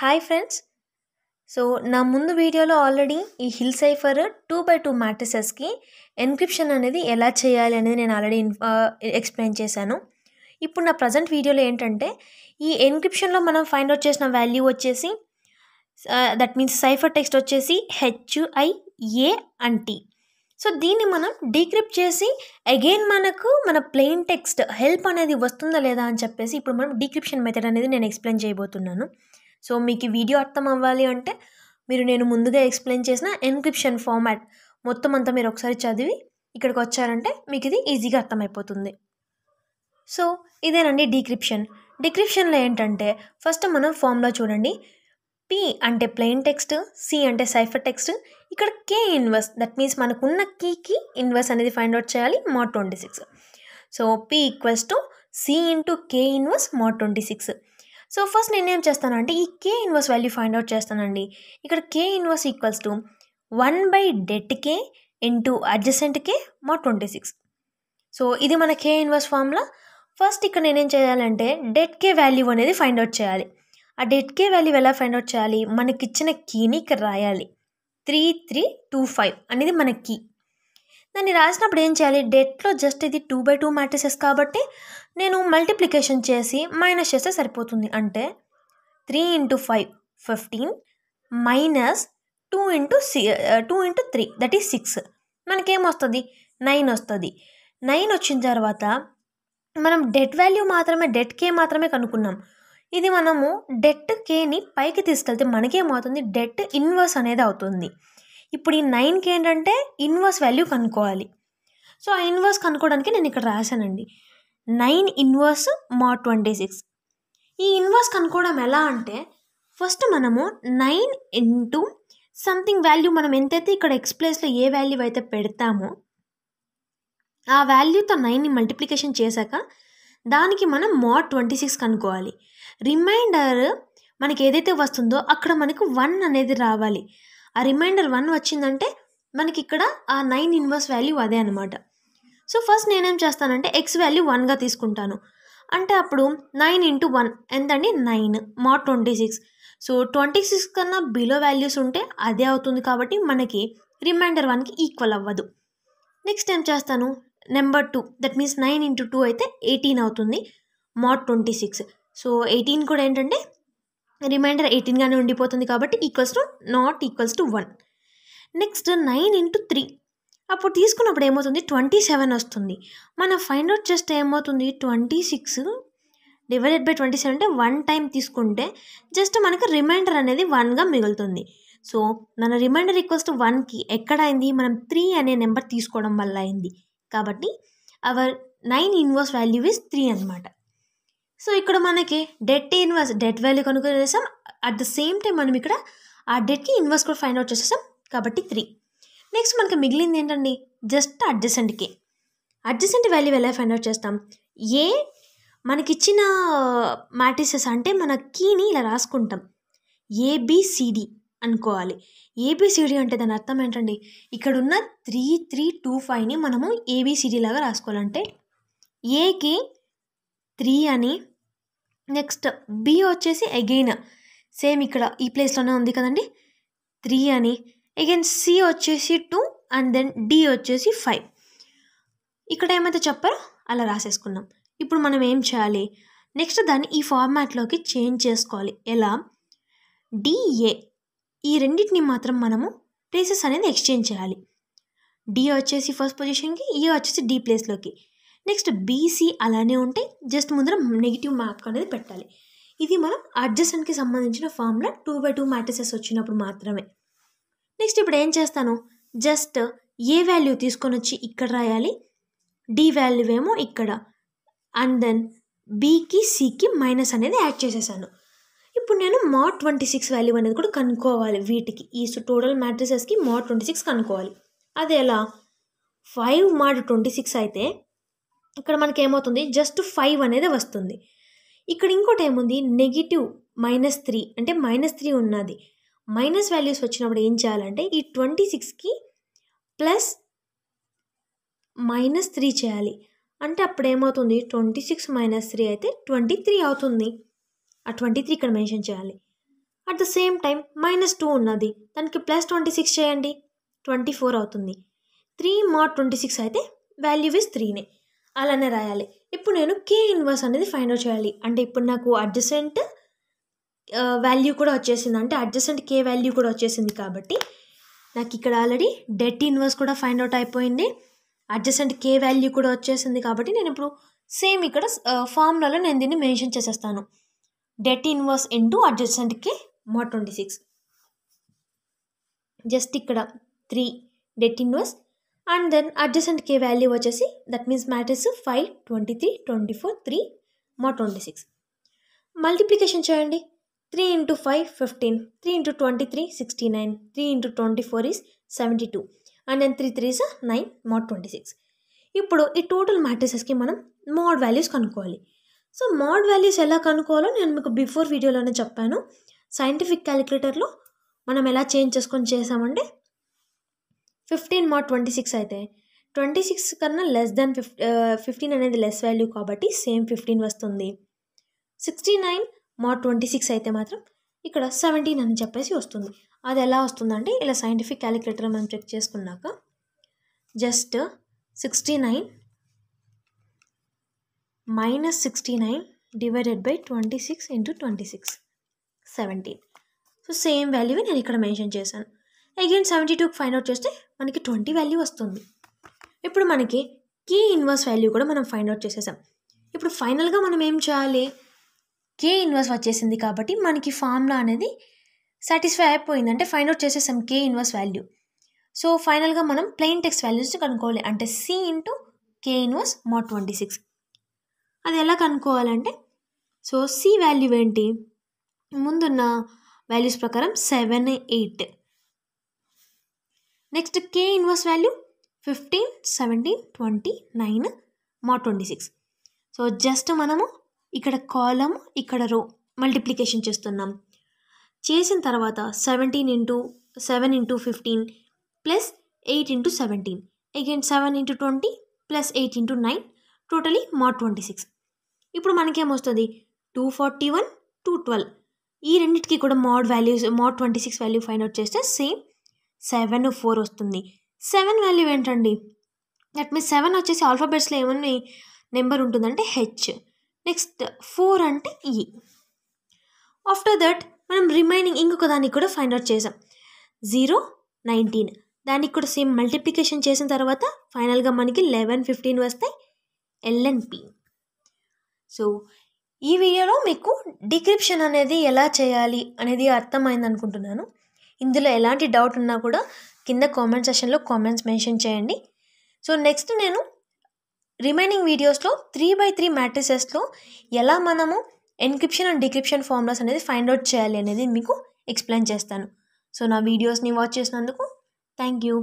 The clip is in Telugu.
Hi friends. సో నా ముందు వీడియోలో ఆల్రెడీ ఈ హిల్ సైఫర్ 2x2 మ్యాట్రిసెస్కి ఎన్క్రిప్షన్ అనేది ఎలా చేయాలి అనేది నేను ఆల్రెడీ ఎక్స్ప్లెయిన్ చేశాను. ఇప్పుడు నా ప్రజెంట్ వీడియోలో ఏంటంటే ఈ ఎన్క్రిప్షన్లో మనం ఫైండ్ అవుట్ చేసిన వాల్యూ వచ్చేసి దట్ మీన్స్ సైఫర్ టెక్స్ట్ వచ్చేసి HIAT. సో దీన్ని మనం డీక్రిప్ట్ చేసి అగైన్ మనకు మన ప్లెయిన్ టెక్స్ట్ హెల్ప్ అనేది వస్తుందా లేదా అని చెప్పేసి ఇప్పుడు మనం డీక్రిప్షన్ మెథడ్ అనేది నేను ఎక్స్ప్లెయిన్ చేయబోతున్నాను. సో మీకు ఈ వీడియో అర్థం అవ్వాలి అంటే నేను ముందుగా ఎక్స్ప్లెయిన్ చేసిన ఎన్క్రిప్షన్ ఫార్మాట్ మొత్తం అంతా మీరు ఒకసారి చదివి ఇక్కడికి వచ్చారంటే మీకు ఇది ఈజీగా అర్థమైపోతుంది. సో ఇదేనండి డీక్రిప్షన్లో ఏంటంటే ఫస్ట్ మనం ఫార్ములా చూడండి. P అంటే ప్లెయిన్ టెక్స్ట్, C అంటే సైఫర్ టెక్స్ట్, ఇక్కడ K ఇన్వర్స్ దట్ మీన్స్ మనకున్న కీకి ఇన్వర్స్ అనేది ఫైండ్ అవుట్ చేయాలి mod 26. So P equals to C into K inverse mod 26. So first నేనేం చేస్తానంటే ఈ K inverse value find out చేస్తానండి. ఇక్కడ K inverse equals to 1/det K into adjacent K mod 26. So ఇది మన K ఇన్వర్స్ ఫార్ములా. ఫస్ట్ ఇక్కడ నేనేం చేయాలంటే det K వాల్యూ అనేది ఫైండ్ అవుట్ చేయాలి. ఆ det K వాల్యూ ఎలా ఫైండ్ అవుట్ చేయాలి, మనకిచ్చిన కీని ఇక్కడ రాయాలి. 3325 అనేది మన కీ. దాన్ని రాసినప్పుడు ఏం చేయాలి, డెట్లో జస్ట్ ఇది 2x2 మ్యాట్రిసెస్ కాబట్టి నేను మల్టిప్లికేషన్ చేసి మైనస్ చేస్తే సరిపోతుంది. అంటే 3 × 5 15 మైనస్ 2 × 3 దట్ ఈస్ 6. మనకేమొస్తుంది 9 వస్తుంది. 9 వచ్చిన తర్వాత మనం det K మాత్రమే కనుక్కున్నాం. ఇది మనము det Kని పైకి తీసుకెళ్తే మనకేమవుతుంది det ఇన్వర్స్ అనేది అవుతుంది. ఇప్పుడు ఈ 9కి ఏంటంటే ఇన్వర్స్ వాల్యూ కనుక్కోవాలి. సో ఆ ఇన్వర్స్ కనుక్కోవడానికి నేను ఇక్కడ రాశానండి 9 ఇన్వర్స్ mod 26. ఈ ఇన్వర్స్ కనుక్కోవడం ఎలా అంటే ఫస్ట్ మనము 9 ఇంటూ సంథింగ్ వాల్యూ మనం ఎంతైతే ఇక్కడ ఎక్స్ ప్లేస్లో ఏ వాల్యూ అయితే పెడతామో ఆ వాల్యూతో 9ని మల్టిప్లికేషన్ చేశాక దానికి మనం mod 26 కనుక్కోవాలి. రిమైండర్ మనకి ఏదైతే వస్తుందో అక్కడ మనకు 1 అనేది రావాలి. ఆ రిమైండర్ 1 వచ్చిందంటే మనకి ఇక్కడ ఆ 9 ఇన్వర్స్ వాల్యూ అదే అనమాట. సో ఫస్ట్ నేనేం చేస్తానంటే ఎక్స్ వాల్యూ 1గా తీసుకుంటాను. అంటే అప్పుడు 9 ఇంటూ 1 ఎంతండి 9 mod 26. సో 26 కన్నా బిలో వాల్యూస్ ఉంటే అదే అవుతుంది కాబట్టి మనకి రిమైండర్ 1కి ఈక్వల్ అవ్వదు. నెక్స్ట్ ఏం చేస్తాను, నెంబర్ 2 దట్ మీన్స్ 9 ఇంటూ 2 అయితే 18 అవుతుంది mod 26. సో 18 కూడా ఏంటంటే రిమైండర్ 18గానే ఉండిపోతుంది కాబట్టి not equals to 1. Next 9 into 3 అప్పుడు తీసుకున్నప్పుడు ఏమవుతుంది 27 వస్తుంది. మన ఫైండ్ అవుట్ చేస్తే ఏమవుతుంది 26 డివైడెడ్ బై 27 అంటే 1 టైం తీసుకుంటే జస్ట్ మనకు రిమైండర్ అనేది 1గా మిగులుతుంది. సో మన రిమైండర్ ఈక్వల్స్ టు 1కి ఎక్కడ అయింది, మనం 3 అనే నెంబర్ తీసుకోవడం వల్ల అయింది. కాబట్టి అవర్ 9 ఇన్వర్స్ వాల్యూ ఇస్ 3 అనమాట. సో ఇక్కడ మనకి det వాల్యూ కనుక్కొనేసాం. అట్ ద సేమ్ టైం మనం ఇక్కడ ఆ డెట్కి ఇన్వర్స్ కూడా ఫైండ్ అవుట్ చేసేసాం కాబట్టి 3. నెక్స్ట్ మనకి మిగిలింది ఏంటండి జస్ట్ అడ్జసెంట్ వాల్యూ ఎలా ఫైండ్ అవుట్ చేస్తాం, ఏ మనకిచ్చిన మ్యాట్రిసెస్ అంటే మన కీని ఇలా రాసుకుంటాం ABCD అనుకోవాలి. ABCD అంటే దాని అర్థం ఏంటండి, ఇక్కడున్న 3325ని మనము ABCD లాగా రాసుకోవాలంటే ఏకి 3 అని, నెక్స్ట్ B వచ్చేసి అగైన్ సేమ్ ఇక్కడ ఈ ప్లేస్లోనే ఉంది కదండి 3 అని, అగైన్ C వచ్చేసి 2 అండ్ దెన్ D వచ్చేసి 5. ఇక్కడ ఏమైతే చెప్పారో అలా రాసేసుకున్నాం. ఇప్పుడు మనం ఏం చేయాలి, నెక్స్ట్ దాన్ని ఈ ఫార్మాట్లోకి చేంజ్ చేసుకోవాలి. ఎలా, DA ఈ రెండింటిని మాత్రం మనము ప్లేసెస్ అనేది ఎక్స్చేంజ్ చేయాలి. D వచ్చేసి ఫస్ట్ పొజిషన్కి, E వచ్చేసి D ప్లేస్లోకి. నెక్స్ట్ BC అలానే ఉంటే జస్ట్ ముందర నెగిటివ్ మార్క్ అనేది పెట్టాలి. ఇది మనం అడ్జసెంట్కి సంబంధించిన ఫార్ములా 2x2 మ్యాట్రిసెస్ వచ్చినప్పుడు మాత్రమే. నెక్స్ట్ ఇప్పుడు ఏం చేస్తాను, జస్ట్ ఏ వాల్యూ తీసుకొని వచ్చి ఇక్కడ రాయాలి, D వాల్యూ ఏమో ఇక్కడ, అండ్ దెన్ Bకి Cకి మైనస్ అనేది యాడ్ చేసేసాను. ఇప్పుడు నేను mod 26 వాల్యూ అనేది కూడా కనుక్కోవాలి. వీటికి ఈ టోటల్ మ్యాట్రిసెస్కి mod 26 కనుక్కోవాలి. అది ఎలా, 5 mod 26 అయితే ఇక్కడ మనకి ఏమవుతుంది జస్ట్ 5 అనేది వస్తుంది. ఇక్కడ ఇంకోటి ఏముంది నెగిటివ్ -3 అంటే -3 ఉన్నది. మైనస్ వాల్యూస్ వచ్చినప్పుడు ఏం చేయాలంటే ఈ 26కి ప్లస్ -3 చేయాలి. అంటే అప్పుడు ఏమవుతుంది 26 - 3 అయితే 23 అవుతుంది. ఆ 23 ఇక్కడ మెన్షన్ చేయాలి. అట్ ద సేమ్ టైం -2 ఉన్నది, దానికి +26 చేయండి, 24 అవుతుంది. 3 mod 26 అయితే వాల్యూ ఇస్ 3నే, అలానే రాయాలి. ఇప్పుడు నేను K ఇన్వర్స్ అనేది ఫైండ్ అవుట్ చేయాలి. అంటే ఇప్పుడు నాకు అడ్జసెంట్ వాల్యూ కూడా వచ్చేసింది, అంటే అడ్జసెంట్ K వాల్యూ కూడా వచ్చేసింది. కాబట్టి నాకు ఇక్కడ ఆల్రెడీ డెట్ ఇన్వర్స్ కూడా ఫైండ్ అవుట్ అయిపోయింది, అడ్జసెంట్ K వాల్యూ కూడా వచ్చేసింది. కాబట్టి నేను ఇప్పుడు సేమ్ ఇక్కడ ఫార్ములాలో నేను దీన్ని మెన్షన్ చేసేస్తాను, det inverse into adjacent K mod 26. Just ఇక్కడ 3 det inverse and then adjacent K value వచ్చేసి that means matrix 5, 23, 24, 3 mod 26. Multiplication చేయండి, 3 into 5 15, 3 into 23 69, 3 into 24 is 72 and then 3 3 is 9 mod 26. ఇప్పుడు ఈ టోటల్ మ్యాట్రిసెస్కి మనం మోడ్ వాల్యూస్ కనుక్కోవాలి. సో మోడ్ వాల్యూస్ ఎలా కనుక్కోవాలో నేను మీకు బిఫోర్ వీడియోలోనే చెప్పాను. సైంటిఫిక్ క్యాలిక్యులేటర్లో మనం ఎలా చేంజ్ చేసుకొని చేసామంటే 15 mod 26 అయితే 26 కన్నా లెస్ దాన్ 15 అనేది లెస్ వాల్యూ కాబట్టి సేమ్ 15 వస్తుంది. 69 mod 26 అయితే మాత్రం ఇక్కడ 17 అని చెప్పేసి వస్తుంది. అది ఎలా వస్తుందంటే ఇలా సైంటిఫిక్ క్యాలిక్యులేటర్ మనం చెక్ చేసుకున్నాక just 69 minus 69 divided by 26 into 26 17. So same value నేను ఇక్కడ మెన్షన్ చేశాను. అగైన్ 72కి ఫైండ్ అవుట్ చేస్తే మనకి 20 వాల్యూ వస్తుంది. ఇప్పుడు మనకి K ఇన్వర్స్ వాల్యూ కూడా మనం ఫైండ్ అవుట్ చేసేసాం. ఇప్పుడు ఫైనల్గా మనం ఏం చేయాలి, K ఇన్వర్స్ వచ్చేసింది కాబట్టి మనకి ఫార్ములా అనేది సాటిస్ఫై అయిపోయింది, అంటే ఫైండ్ అవుట్ చేసేసాం K ఇన్వర్స్ వాల్యూ. సో ఫైనల్గా మనం ప్లెయిన్ టెక్స్ట్ వాల్యూస్ కనుక్కోవాలి, అంటే C into K inverse mod 26. అది ఎలా కనుక్కోవాలంటే సో C వాల్యూ ఏంటి, ముందున్న వాల్యూస్ ప్రకారం 7, 8. Next K inverse value 15, 17, 20, 9 mod 26. So just మనము ఇక్కడ కాలమ్ ఇక్కడ రో మల్టిప్లికేషన్ చేస్తున్నాం. చేసిన తర్వాత 17 into 7 into 15 plus 8 into 17, again 7 into 20 plus 8 into 9, totally mod 26. ఇప్పుడు మనకేమొస్తుంది 241, 212. ఈ రెండింటికి కూడా mod 26 వాల్యూ ఫైండ్ అవుట్ చేస్తే సేమ్ 7, 4 వస్తుంది. 7 వాల్యూ ఏంటండి, దట్ మీన్స్ 7 వచ్చేసి ఆల్ఫాబెట్స్లో ఏమన్నా నెంబర్ ఉంటుందంటే H, నెక్స్ట్ 4 అంటే E. ఆఫ్టర్ దట్ మనం రిమైనింగ్ ఇంకొక దానికి కూడా ఫైండ్ అవుట్ చేసాం 0, 19. దానికి కూడా సేమ్ మల్టిప్లికేషన్ చేసిన తర్వాత ఫైనల్గా మనకి 11, 15 వస్తాయి LNP. సో ఈ వీడియోలో మీకు డిక్రిప్షన్ అనేది ఎలా చేయాలి అనేది అర్థమైంది అనుకుంటున్నాను. ఇందులో ఎలాంటి డౌట్ ఉన్నా కూడా కింద కామెంట్ సెషన్లో కామెంట్స్ మెన్షన్ చేయండి. సో నెక్స్ట్ నేను రిమైనింగ్ వీడియోస్లో 3x3 మ్యాట్రిసెస్లో ఎలా మనము ఎన్క్రిప్షన్ అండ్ డిక్రిప్షన్ ఫార్ములాస్ అనేది ఫైండ్ అవుట్ చేయాలి అనేది మీకు ఎక్స్ప్లెయిన్ చేస్తాను. సో నా వీడియోస్ని వాచ్ చేసినందుకు థ్యాంక్ యూ.